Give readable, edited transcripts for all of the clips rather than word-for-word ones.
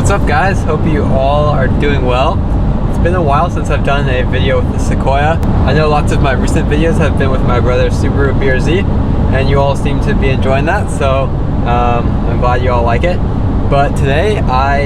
What's up guys? Hope you all are doing well. It's been a while since I've done a video with the Sequoia. I know lots of my recent videos have been with my brother Subaru BRZ, and you all seem to be enjoying that, so I'm glad you all like it. But today I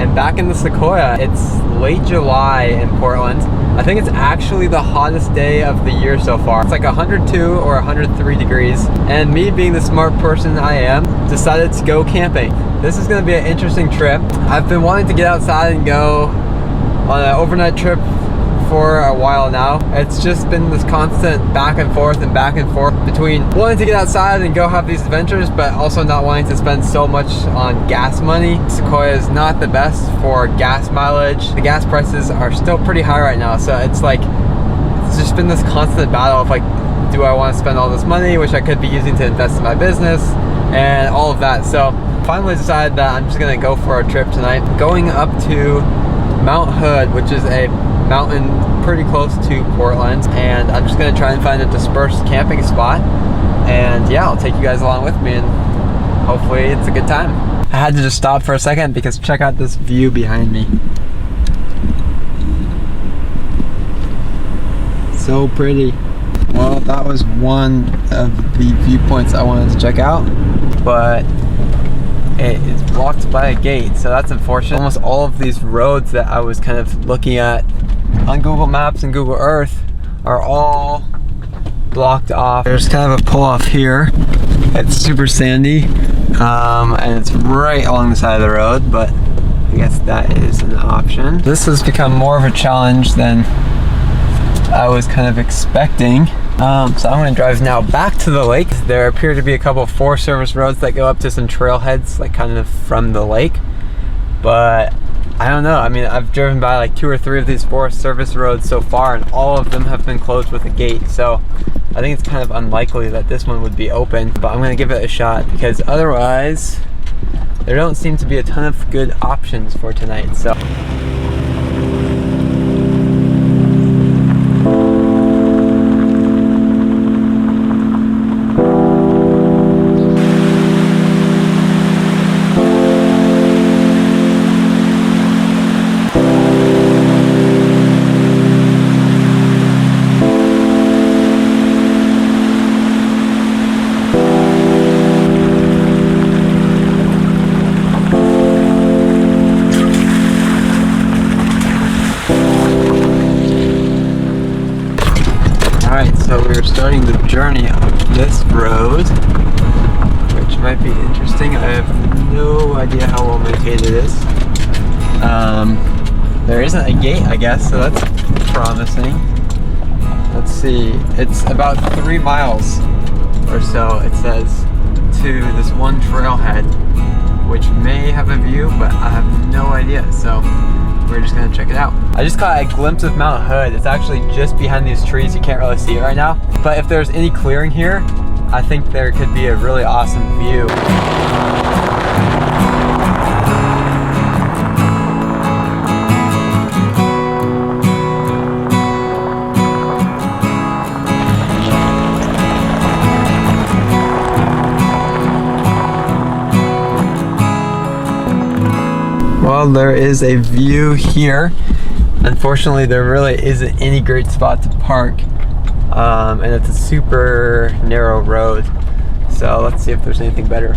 am back in the Sequoia. It's late July in Portland. I think it's actually the hottest day of the year so far. It's like 102 or 103 degrees, and me being the smart person I am, decided to go camping. This is going to be an interesting trip. I've been wanting to get outside and go on an overnight trip for a while now. It's just been this constant back and forth between wanting to get outside and go have these adventures, but also not wanting to spend so much on gas money. Sequoia is not the best for gas mileage. The gas prices are still pretty high right now, so it's like, it's just been this constant battle of like, do I want to spend all this money, which I could be using to invest in my business and all of that. So finally decided that I'm just gonna go for a trip tonight, going up to Mount Hood, which is a mountain pretty close to Portland, and I'm just gonna try and find a dispersed camping spot, and yeah, I'll take you guys along with me and hopefully it's a good time. I had to just stop for a second because check out this view behind me. So pretty. Well, that was one of the viewpoints I wanted to check out, but it is blocked by a gate, so that's unfortunate. Almost all of these roads that I was kind of looking at on Google Maps and Google Earth are all blocked off. There's kind of a pull off here. It's super sandy, and it's right along the side of the road, but I guess that is an option. This has become more of a challenge than I was kind of expecting. So I'm going to drive now back to the lake. There appear to be a couple of Forest Service roads that go up to some trailheads, like kind of from the lake. But I don't know. I mean, I've driven by like 2 or 3 of these Forest Service roads so far, and all of them have been closed with a gate. So I think it's kind of unlikely that this one would be open, but I'm going to give it a shot because otherwise there don't seem to be a ton of good options for tonight. So so we're starting the journey up this road, which might be interesting. I have no idea how well maintained it is. There isn't a gate, I guess, so that's promising. Let's see, it's about 3 miles or so, it says, to this one trailhead, which may have a view, but I have no idea, so we're just gonna check it out. I just caught a glimpse of Mount Hood. It's actually just behind these trees. You can't really see it right now. But if there's any clearing here, I think there could be a really awesome view. Well, there is a view here. Unfortunately, there really isn't any great spot to park, and it's a super narrow road. So let's see if there's anything better.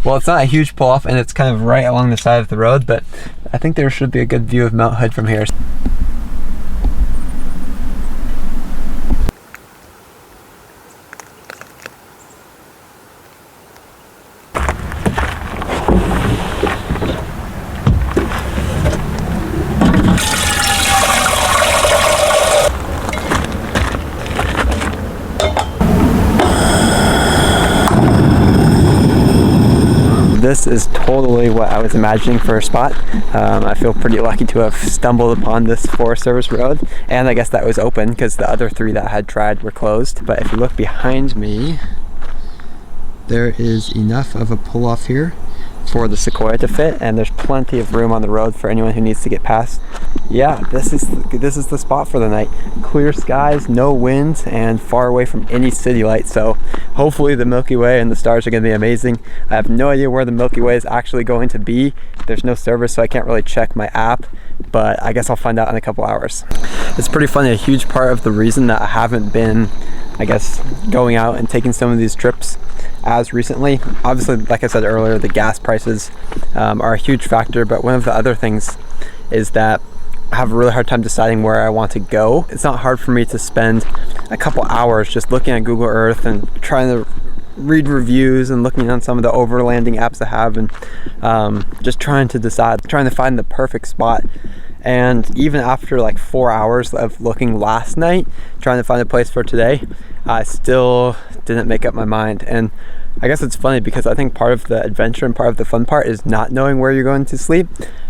Well, it's not a huge pull off, and it's kind of right along the side of the road, but I think there should be a good view of Mount Hood from here. This is totally what I was imagining for a spot. I feel pretty lucky to have stumbled upon this Forest Service road, and I guess that was open because the other 3 that I had tried were closed. But if you look behind me, there is enough of a pull off here for the Sequoia to fit, and there's plenty of room on the road for anyone who needs to get past. Yeah, this is the spot for the night. Clear skies, no winds, and far away from any city lights. So hopefully the Milky Way and the stars are going to be amazing. I have no idea where the Milky Way is actually going to be there's no service, so I can't really check my app, but I guess I'll find out in a couple hours. It's pretty funny, a huge part of the reason that I haven't been, I guess, going out and taking some of these trips as recently, obviously, like I said earlier, the gas prices are a huge factor, but one of the other things is that I have a really hard time deciding where I want to go. It's not hard for me to spend a couple hours just looking at Google Earth and trying to read reviews and looking on some of the overlanding apps I have, and just trying to decide, trying to find the perfect spot. And even after like 4 hours of looking last night, trying to find a place for today, I still didn't make up my mind. And I guess it's funny because I think part of the adventure and part of the fun part is not knowing where you're going to sleep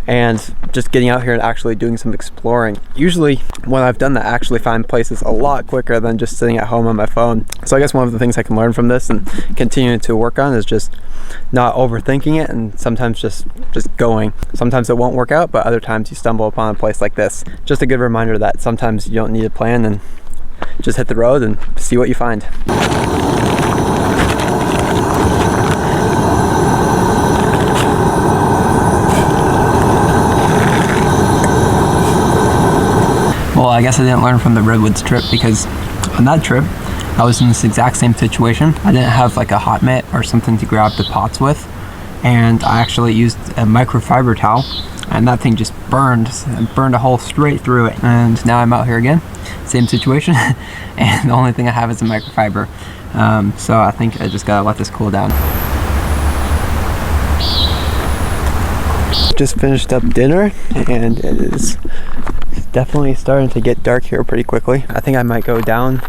and just getting out here and actually doing some exploring. Usually when I've done that, I actually find places a lot quicker than just sitting at home on my phone. So I guess one of the things I can learn from this and continuing to work on is just not overthinking it, and sometimes just going. Sometimes it won't work out, but other times you stumble upon a place like this. Just a good reminder that sometimes you don't need a plan, and just hit the road and see what you find. Well, I guess I didn't learn from the Redwoods trip, because on that trip I was in this exact same situation. I didn't have like a hot mitt or something to grab the pots with, and I actually used a microfiber towel, and that thing just burned a hole straight through it. And now I'm out here again, same situation, and the only thing I have is a microfiber. So I think I just gotta let this cool down. Just finished up dinner, and it is definitely starting to get dark here pretty quickly. I think I might go down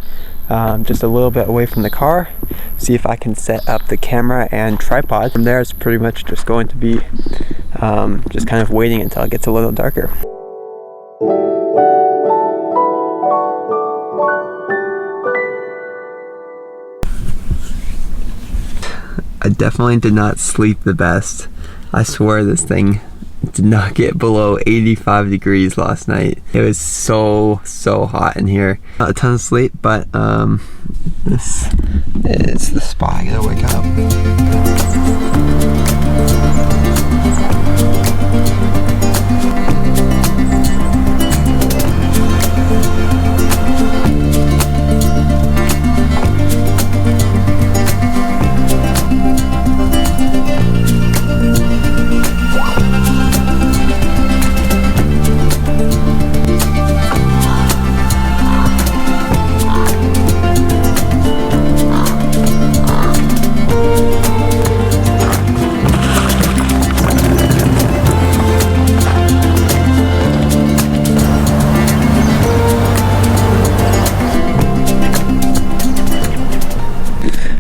just a little bit away from the car, see if I can set up the camera and tripod. From there, it's pretty much just going to be just kind of waiting until it gets a little darker. I definitely did not sleep the best. I swear this thing did not get below 85 degrees last night. It was so hot in here. Not a ton of sleep, but this is the spot I gotta wake up.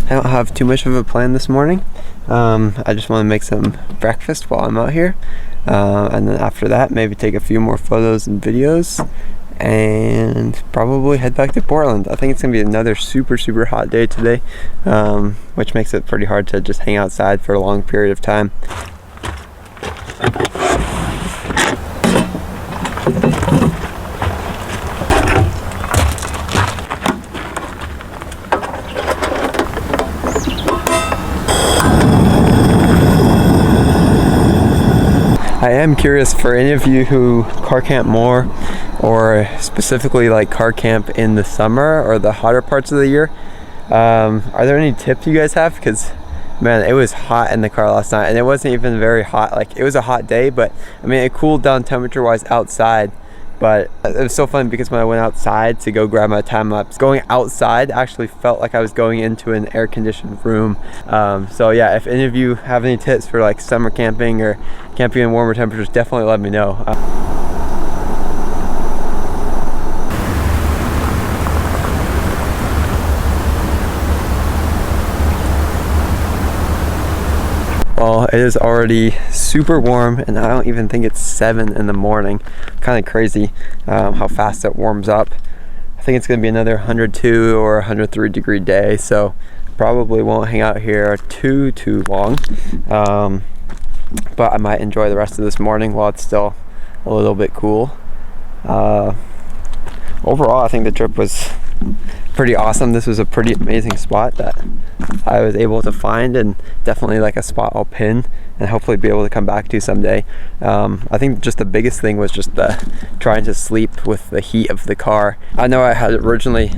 I don't have too much of a plan this morning. I just want to make some breakfast while I'm out here, and then after that maybe take a few more photos and videos, and probably head back to Portland. I think it's gonna be another super hot day today, which makes it pretty hard to just hang outside for a long period of time. I am curious, for any of you who car camp more, or specifically like car camp in the summer or the hotter parts of the year, are there any tips you guys have? Because man, it was hot in the car last night, and it wasn't even very hot. Like, it was a hot day, but I mean, it cooled down temperature wise outside. But it was so fun because when I went outside to go grab my time lapse, going outside actually felt like I was going into an air conditioned room. So yeah, if any of you have any tips for like summer camping or camping in warmer temperatures, definitely let me know. Well, it is already super warm, and I don't even think it's 7 in the morning. Kind of crazy how fast it warms up. I think it's going to be another 102 or 103 degree day, so probably won't hang out here too long. But I might enjoy the rest of this morning while it's still a little bit cool. Overall, I think the trip was pretty awesome. This was a pretty amazing spot that I was able to find, and definitely like a spot I'll pin and hopefully be able to come back to someday. I think just the biggest thing was just trying to sleep with the heat of the car. I know I had originally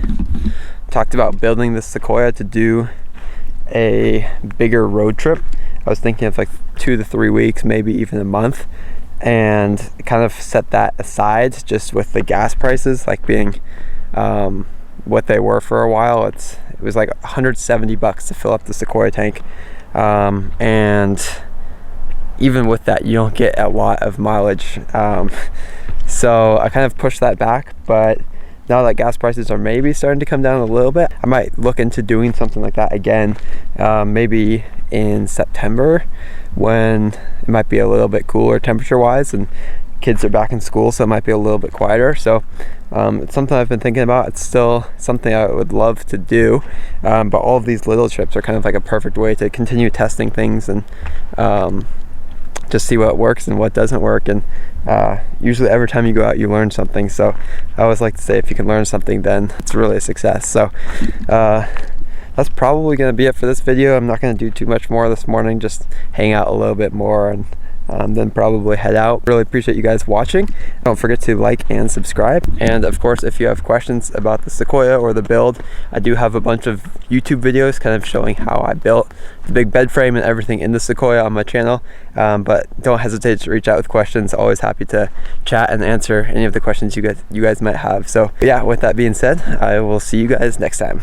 talked about building this Sequoia to do a bigger road trip. I was thinking of like 2 to 3 weeks, maybe even a month, and kind of set that aside just with the gas prices like being what they were for a while. It was like $170 to fill up the Sequoia tank, and even with that you don't get a lot of mileage, so I kind of pushed that back. But now that gas prices are maybe starting to come down a little bit, I might look into doing something like that again, maybe in September, when it might be a little bit cooler temperature wise and kids are back in school, so it might be a little bit quieter. So it's something I've been thinking about. It's still something I would love to do, but all of these little trips are kind of like a perfect way to continue testing things and just see what works and what doesn't work. And usually every time you go out you learn something, so I always like to say if you can learn something, then it's really a success. So that's probably going to be it for this video. I'm not going to do too much more this morning, just hang out a little bit more and then probably head out. Really appreciate you guys watching. Don't forget to like and subscribe, and of course if you have questions about the Sequoia or the build, I do have a bunch of YouTube videos kind of showing how I built the big bed frame and everything in the Sequoia on my channel, but don't hesitate to reach out with questions. Always happy to chat and answer any of the questions you guys might have. So yeah, with that being said, I will see you guys next time.